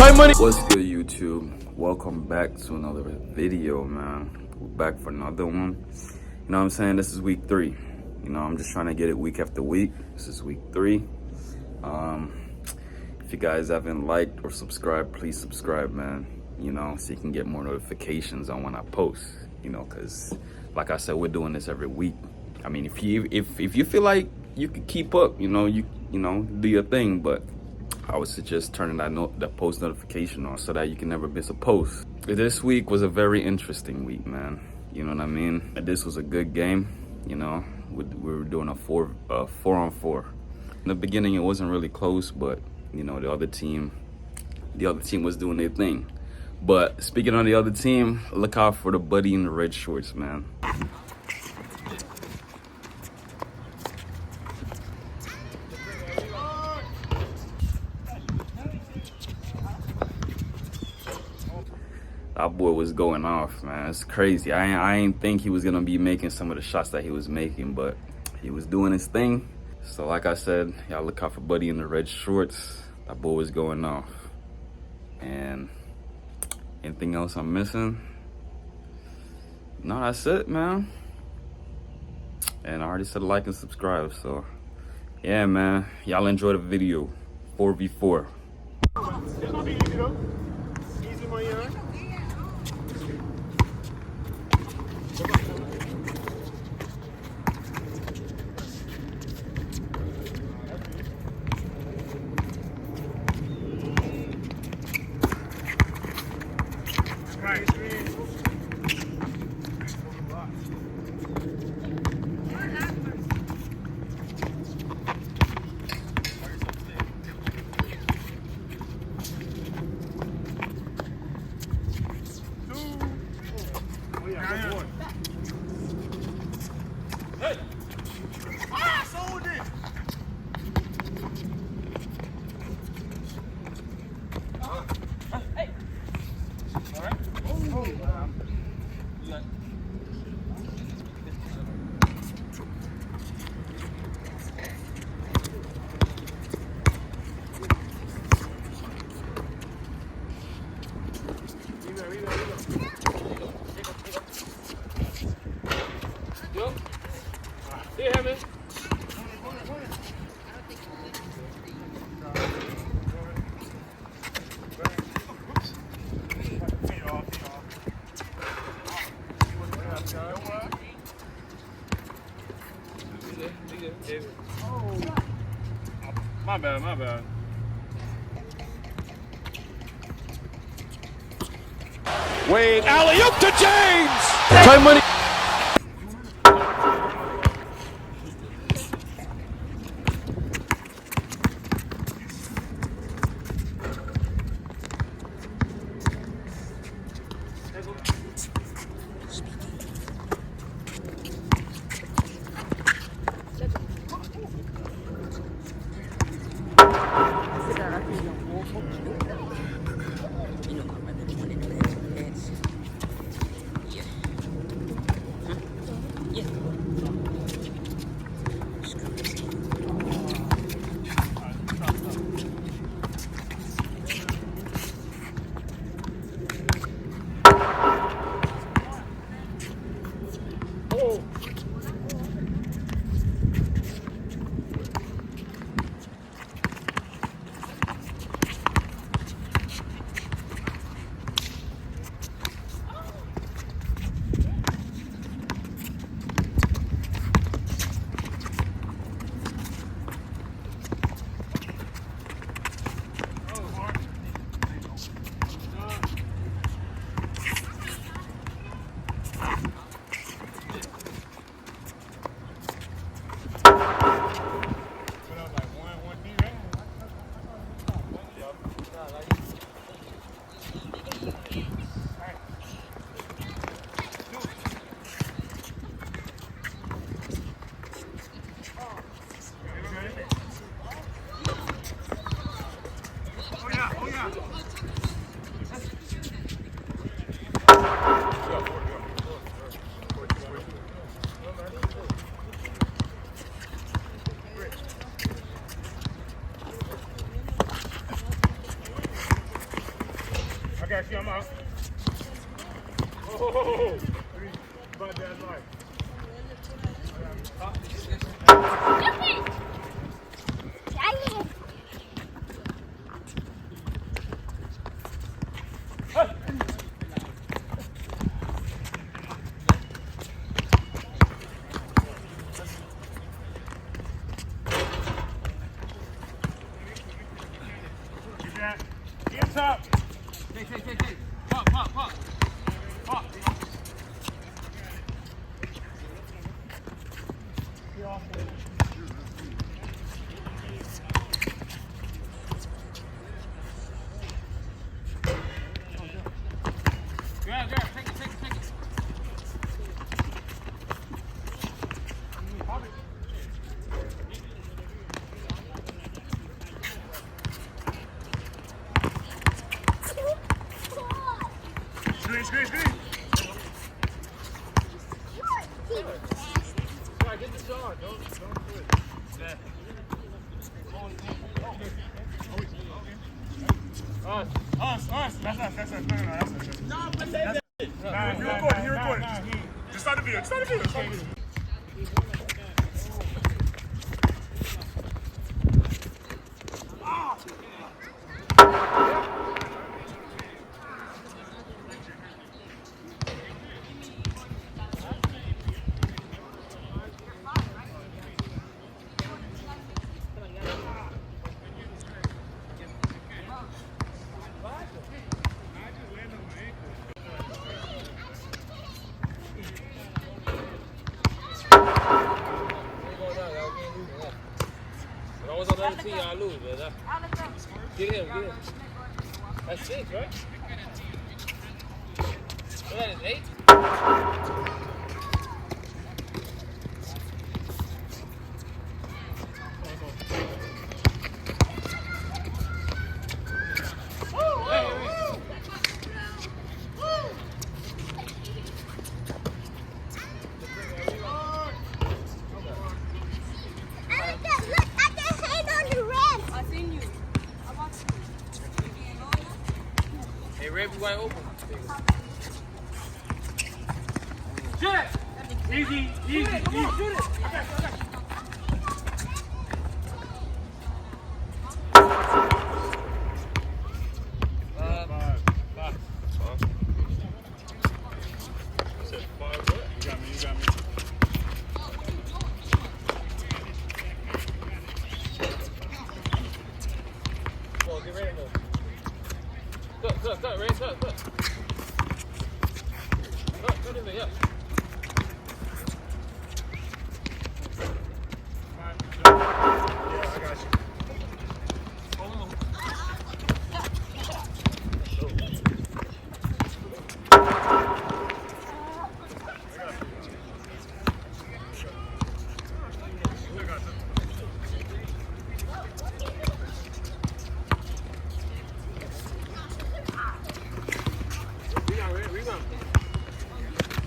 Tymoneyy. What's good, YouTube? Welcome back to another video, man. We're back for another one. You know what I'm saying? This is week 3. You know, I'm just trying to get it week after week. This is week 3. If you guys haven't liked or subscribed, please subscribe, man. You know, so you can get more notifications on when I post. You know, because like I said, we're doing this every week. I mean, if you feel like you can keep up, you know, do your thing, but I would suggest turning that post notification on so that you can never miss a post. This week was a very interesting week, man. You know what I mean? This was a good game. You know, we were doing a 4-on-4. In the beginning, it wasn't really close, but you know, the other team was doing their thing. But speaking on the other team, look out for the buddy in the red shorts, man. That boy was going off, man. It's crazy. I ain't think he was gonna be making some of the shots that he was making, but he was doing his thing. So like I said, y'all look out for buddy in the red shorts. That boy was going off. And anything else I'm missing? No, that's it, man. And I already said like and subscribe, so yeah, man. Y'all enjoy the video. 4v4. My bad. Wade, alley-oop to James! Tymoneyy. got you. I'm out. Oh, but that's right. Get top. Take. Pop. Grab, take it. Screen. Right, get the shot. Don't do it. Yeah. Us. That's us. No, that's us. Nah, he recorded. Just start the video. If I was on the other team, I'd lose, man. Get him. That's 6, right? So that is 8? Hey, Red, we wide open. Shoot it. Easy. Shoot it. Come on, shoot it. I got you. Five. You said 5 what? You got me. Come on, get ready, though. Cut, Ray, cut. Cut in there, yeah. Yeah, I got you. Rebound.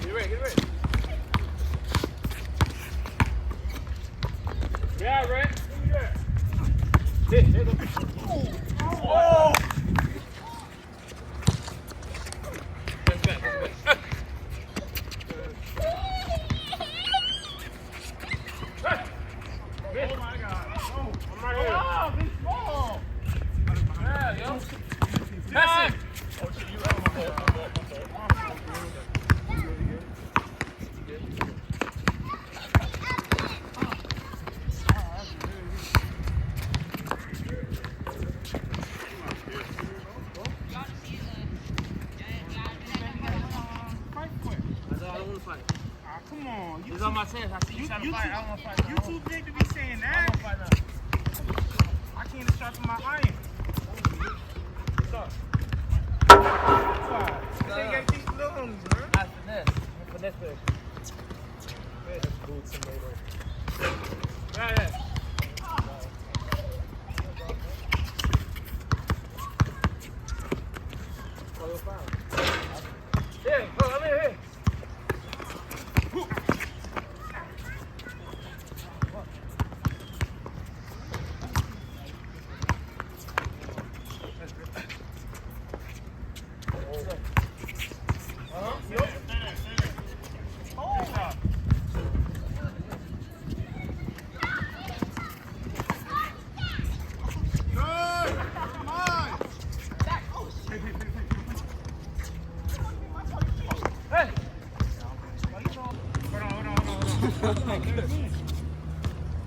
Get ready. Yeah, Ray. There you go. Oh! That's back. Oh my God. Oh, I'm right here. Oh, he's small. Yeah, yo. That's it. Oh, shit, you right. My fault. Come on. It's on my chest. I see you trying to fight. I don't want to fight. You too big to be saying that. I don't fight now. I can't distract from my iron. What's up? You gotta teach the little homies, man. That's finesse play. That's good tomato. Yeah. Yeah, come here.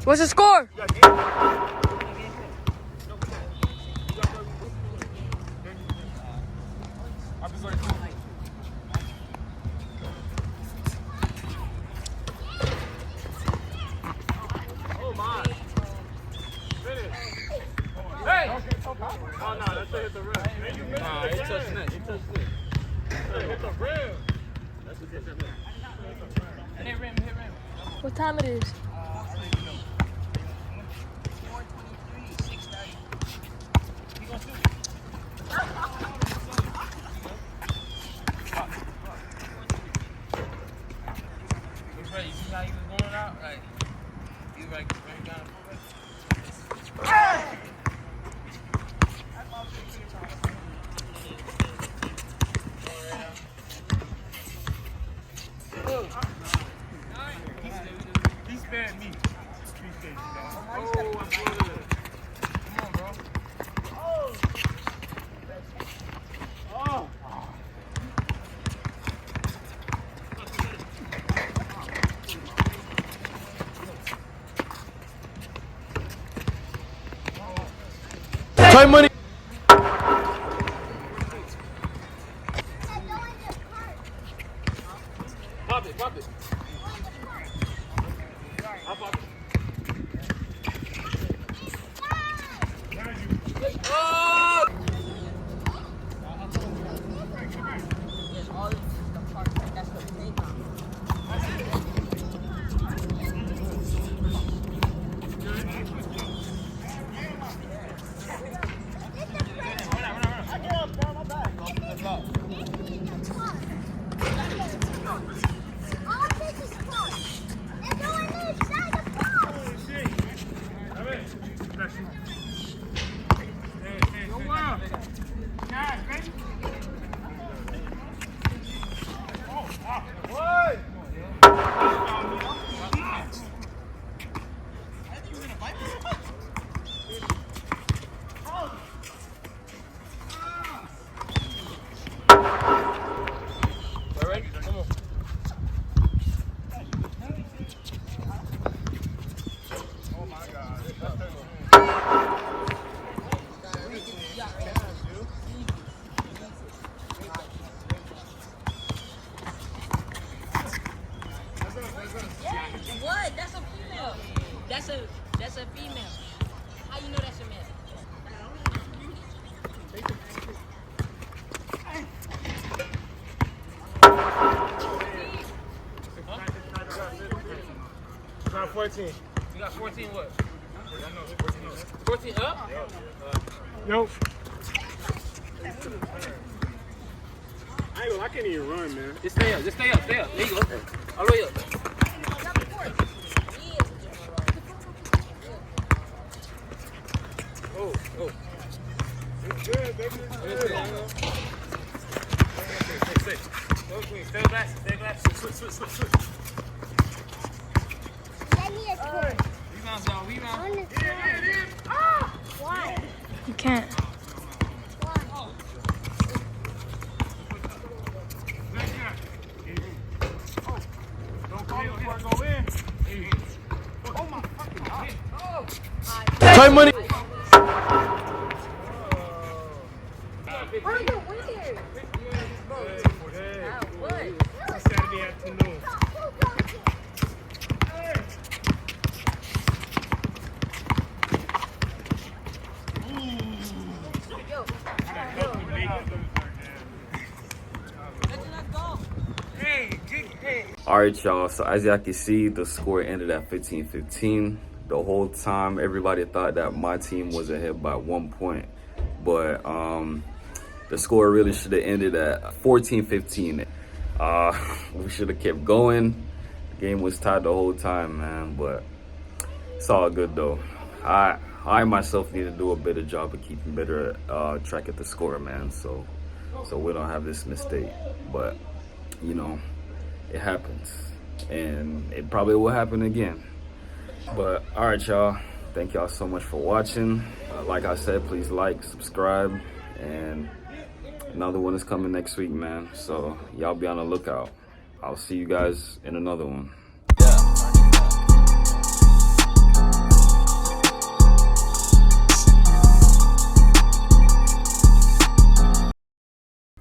What's the score? Hey! Oh, no, that shit hit the rim. Nah, it touched net. It touched net. Hit the rim. That's what hit the rim. Hit rim, hit rim. What time it is? 4:23, 6:30. You gonna shoot? He's ready. You see how he was going out? Like, he was right down the full. He spared me. Appreciate you, guys. Oh, that's good. Come on, bro. Tymoneyy. Pop it, pop it. I'll pop it. Oh! Yes, all this is the part that's the playground. Ready? Come on. Oh my God. What? That's a female. That's a female. How you know that's a male? It's not 14. You got 14 what? 14 up? Yo. I can't even run, man. Just stay up, just stay up, stay up. There you go. All the way up. Oh, oh. It's good, baby. It's good. Stay glasses, stay glasses. Switch. Rebounds, y'all, rebound. You can't. Don't call me before I go in. Oh my fucking God. Tymoneyy. Where are you weird? What? It's Saturday afternoon. All right, y'all. So as y'all can see, the score ended at 15-15. The whole time, everybody thought that my team was ahead by 1 point, but the score really should have ended at 14-15. We should have kept going. The game was tied the whole time, man. But it's all good though. I myself need to do a better job of keeping better track of the score, man. So we don't have this mistake. But you know, it happens, and it probably will happen again. But all right, y'all, thank y'all so much for watching. Like I said, please like, subscribe, and another one is coming next week, man. So y'all be on the lookout. I'll see you guys in another one.